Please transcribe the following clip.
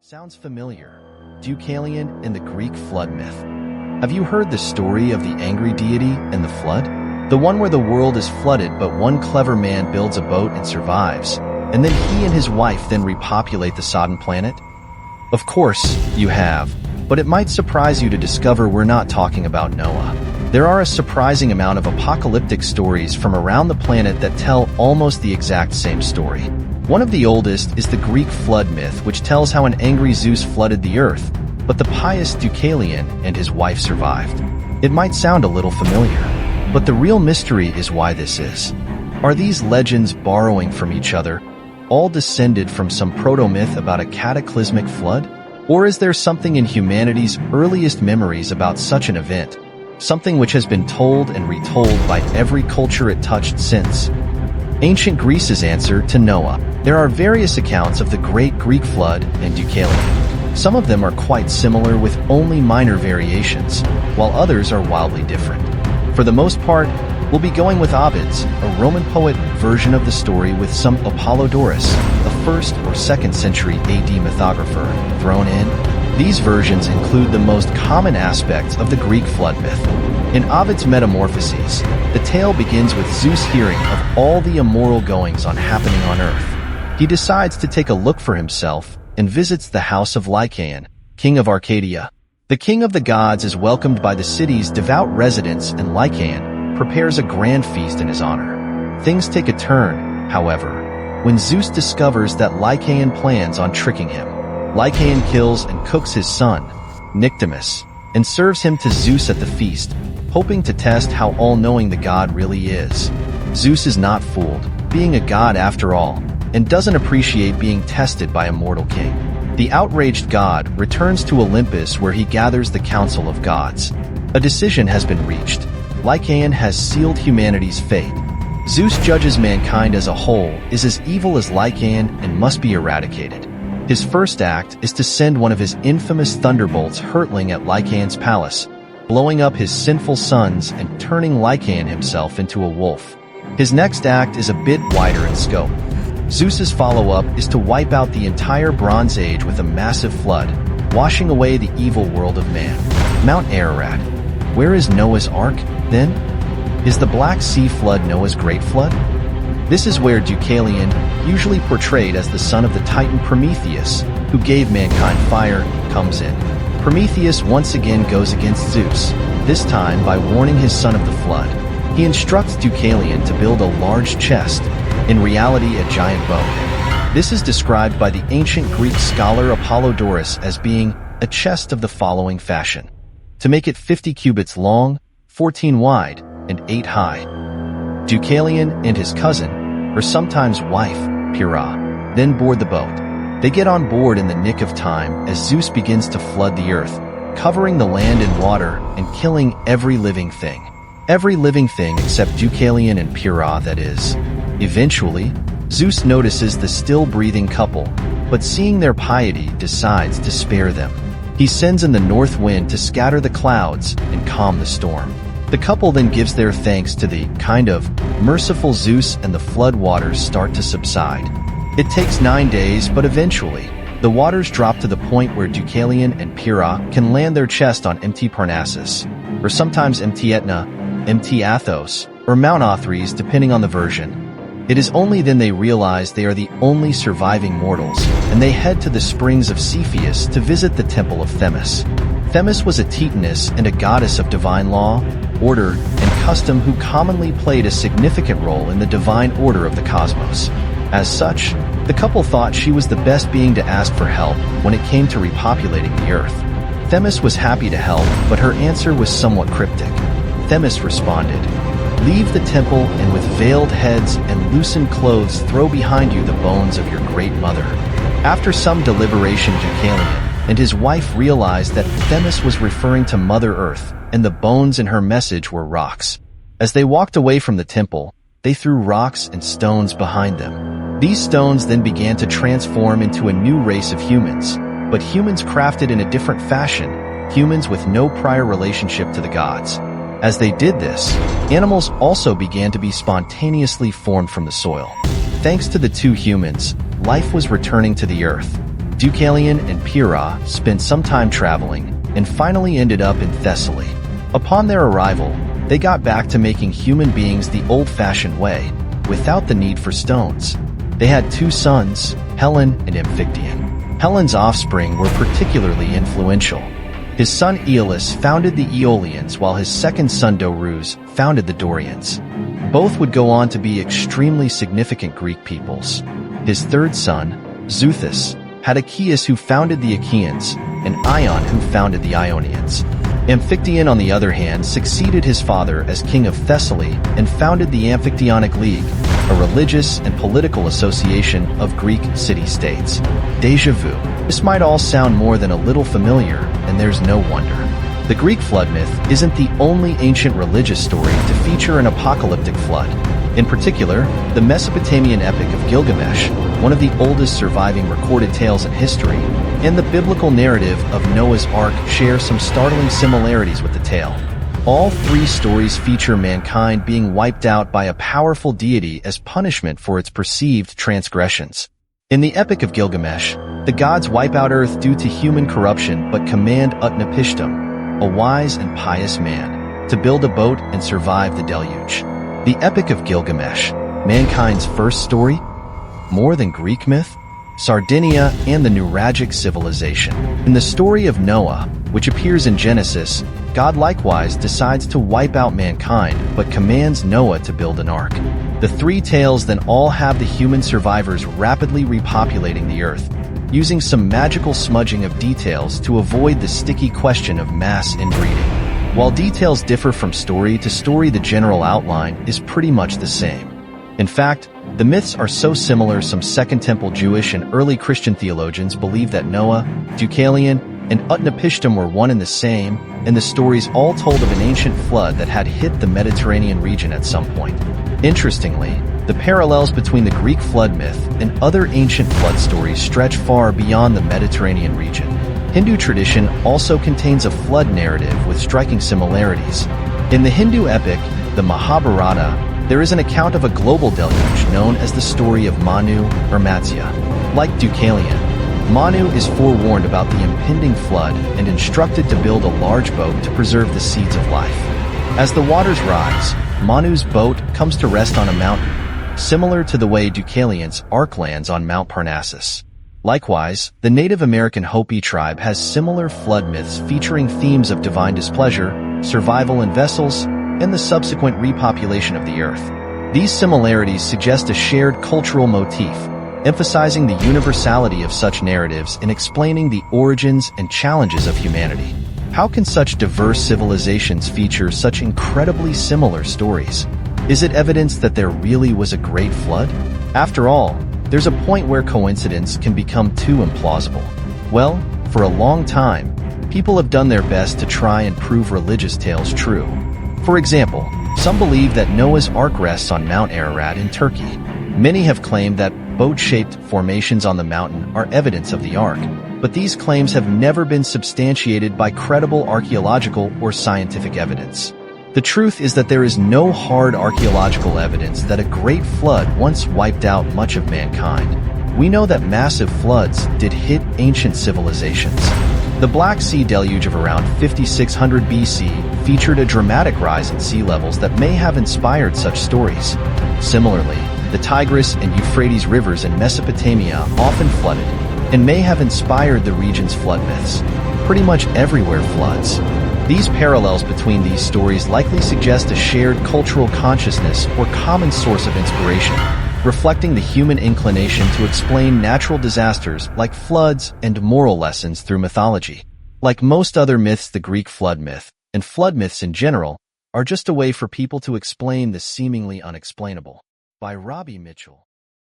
Sounds familiar. Deucalion and the Greek flood myth. Have you heard the story of the angry deity and the flood? The one where the world is flooded but one clever man builds a boat and survives, and then he and his wife then repopulate the sodden planet? Of course, you have, but it might surprise you to discover we're not talking about Noah. There are a surprising amount of apocalyptic stories from around the planet that tell almost the exact same story. One of the oldest is the Greek flood myth, which tells how an angry Zeus flooded the earth, but the pious Deucalion and his wife survived. It might sound a little familiar, but the real mystery is why this is. Are these legends borrowing from each other, all descended from some proto-myth about a cataclysmic flood? Or is there something in humanity's earliest memories about such an event, something which has been told and retold by every culture it touched since? Ancient Greece's answer to Noah. There are various accounts of the Great Greek Flood and Deucalion. Some of them are quite similar with only minor variations, while others are wildly different. For the most part, we'll be going with Ovid's, a Roman poet, version of the story with some Apollodorus, a 1st or 2nd century AD mythographer, thrown in. These versions include the most common aspects of the Greek flood myth. In Ovid's Metamorphoses, the tale begins with Zeus hearing of all the immoral goings-on happening on earth. He decides to take a look for himself and visits the house of Lycaon, king of Arcadia. The king of the gods is welcomed by the city's devout residents, and Lycaon prepares a grand feast in his honor. Things take a turn, however, when Zeus discovers that Lycaon plans on tricking him. Lycaon kills and cooks his son, Nyctimus, and serves him to Zeus at the feast, hoping to test how all-knowing the god really is. Zeus is not fooled, being a god after all, and doesn't appreciate being tested by a mortal king. The outraged god returns to Olympus, where he gathers the council of gods. A decision has been reached. Lycaon has sealed humanity's fate. Zeus judges mankind as a whole is as evil as Lycaon and must be eradicated. His first act is to send one of his infamous thunderbolts hurtling at Lycaon's palace, blowing up his sinful sons and turning Lycaon himself into a wolf. His next act is a bit wider in scope. Zeus's follow-up is to wipe out the entire Bronze Age with a massive flood, washing away the evil world of man. Mount Ararat. Where is Noah's Ark, then? Is the Black Sea flood Noah's Great Flood? This is where Deucalion, usually portrayed as the son of the Titan Prometheus, who gave mankind fire, comes in. Prometheus once again goes against Zeus, this time by warning his son of the flood. He instructs Deucalion to build a large chest, in reality a giant boat. This is described by the ancient Greek scholar Apollodorus as being a chest of the following fashion: to make it 50 cubits long, 14 wide, and 8 high. Deucalion and his cousin, or sometimes wife, Pyrrha, then board the boat. They get on board in the nick of time as Zeus begins to flood the earth, covering the land in water and killing every living thing. Every living thing except Deucalion and Pyrrha, that is. Eventually, Zeus notices the still-breathing couple, but seeing their piety decides to spare them. He sends in the north wind to scatter the clouds and calm the storm. The couple then gives their thanks to the kind of merciful Zeus, and the flood waters start to subside. It takes 9 days, but eventually, the waters drop to the point where Deucalion and Pyrrha can land their chest on empty Parnassus, or sometimes empty Etna, empty Athos, or Mount Othrys depending on the version. It is only then they realize they are the only surviving mortals, and they head to the springs of Cepheus to visit the temple of Themis. Themis was a Titaness and a goddess of divine law, order, and custom who commonly played a significant role in the divine order of the cosmos. As such, the couple thought she was the best being to ask for help when it came to repopulating the earth. Themis was happy to help, but her answer was somewhat cryptic. Themis responded, "Leave the temple, and with veiled heads and loosened clothes throw behind you the bones of your great mother." After some deliberation, Deucalion and his wife realized that Themis was referring to Mother Earth, and the bones in her message were rocks. As they walked away from the temple, they threw rocks and stones behind them. These stones then began to transform into a new race of humans, but humans crafted in a different fashion, humans with no prior relationship to the gods. As they did this, animals also began to be spontaneously formed from the soil. Thanks to the two humans, life was returning to the earth. Deucalion and Pyrrha spent some time traveling and finally ended up in Thessaly. Upon their arrival, they got back to making human beings the old-fashioned way, without the need for stones. They had two sons, Helen and Amphictyon. Helen's offspring were particularly influential. His son Aeolus founded the Aeolians, while his second son Dorus founded the Dorians. Both would go on to be extremely significant Greek peoples. His third son, Xuthus, had Achaeus, who founded the Achaeans, and Ion, who founded the Ionians. Amphictyon, on the other hand, succeeded his father as king of Thessaly and founded the Amphictyonic League, a religious and political association of Greek city-states. Déjà vu. This might all sound more than a little familiar, and there's no wonder. The Greek flood myth isn't the only ancient religious story to feature an apocalyptic flood. In particular, the Mesopotamian Epic of Gilgamesh, one of the oldest surviving recorded tales in history, and the biblical narrative of Noah's Ark share some startling similarities with the tale. All three stories feature mankind being wiped out by a powerful deity as punishment for its perceived transgressions. In the Epic of Gilgamesh, the gods wipe out Earth due to human corruption but command Utnapishtim, a wise and pious man, to build a boat and survive the deluge. The Epic of Gilgamesh, mankind's first story? More than Greek myth? Sardinia and the Nuragic civilization. In the story of Noah, which appears in Genesis, God likewise decides to wipe out mankind but commands Noah to build an ark. The three tales then all have the human survivors rapidly repopulating the earth, using some magical smudging of details to avoid the sticky question of mass inbreeding. While details differ from story to story, the general outline is pretty much the same. In fact, the myths are so similar some Second Temple Jewish and early Christian theologians believe that Noah, Deucalion, and Utnapishtim were one and the same, and the stories all told of an ancient flood that had hit the Mediterranean region at some point. Interestingly, the parallels between the Greek flood myth and other ancient flood stories stretch far beyond the Mediterranean region. Hindu tradition also contains a flood narrative with striking similarities. In the Hindu epic, the Mahabharata, there is an account of a global deluge known as the story of Manu or Matsya. Like Deucalion, Manu is forewarned about the impending flood and instructed to build a large boat to preserve the seeds of life. As the waters rise, Manu's boat comes to rest on a mountain, similar to the way Deucalion's ark lands on Mount Parnassus. Likewise, the Native American Hopi tribe has similar flood myths featuring themes of divine displeasure, survival in vessels, and the subsequent repopulation of the earth. These similarities suggest a shared cultural motif, emphasizing the universality of such narratives in explaining the origins and challenges of humanity. How can such diverse civilizations feature such incredibly similar stories? Is it evidence that there really was a great flood? After all, there's a point where coincidence can become too implausible. Well, for a long time, people have done their best to try and prove religious tales true. For example, some believe that Noah's Ark rests on Mount Ararat in Turkey. Many have claimed that boat-shaped formations on the mountain are evidence of the Ark, but these claims have never been substantiated by credible archaeological or scientific evidence. The truth is that there is no hard archaeological evidence that a great flood once wiped out much of mankind. We know that massive floods did hit ancient civilizations. The Black Sea deluge of around 5600 BC featured a dramatic rise in sea levels that may have inspired such stories. Similarly, the Tigris and Euphrates rivers in Mesopotamia often flooded, and may have inspired the region's flood myths. Pretty much everywhere floods. These parallels between these stories likely suggest a shared cultural consciousness or common source of inspiration, reflecting the human inclination to explain natural disasters like floods and moral lessons through mythology. Like most other myths, the Greek flood myth, and flood myths in general, are just a way for people to explain the seemingly unexplainable. By Robbie Mitchell.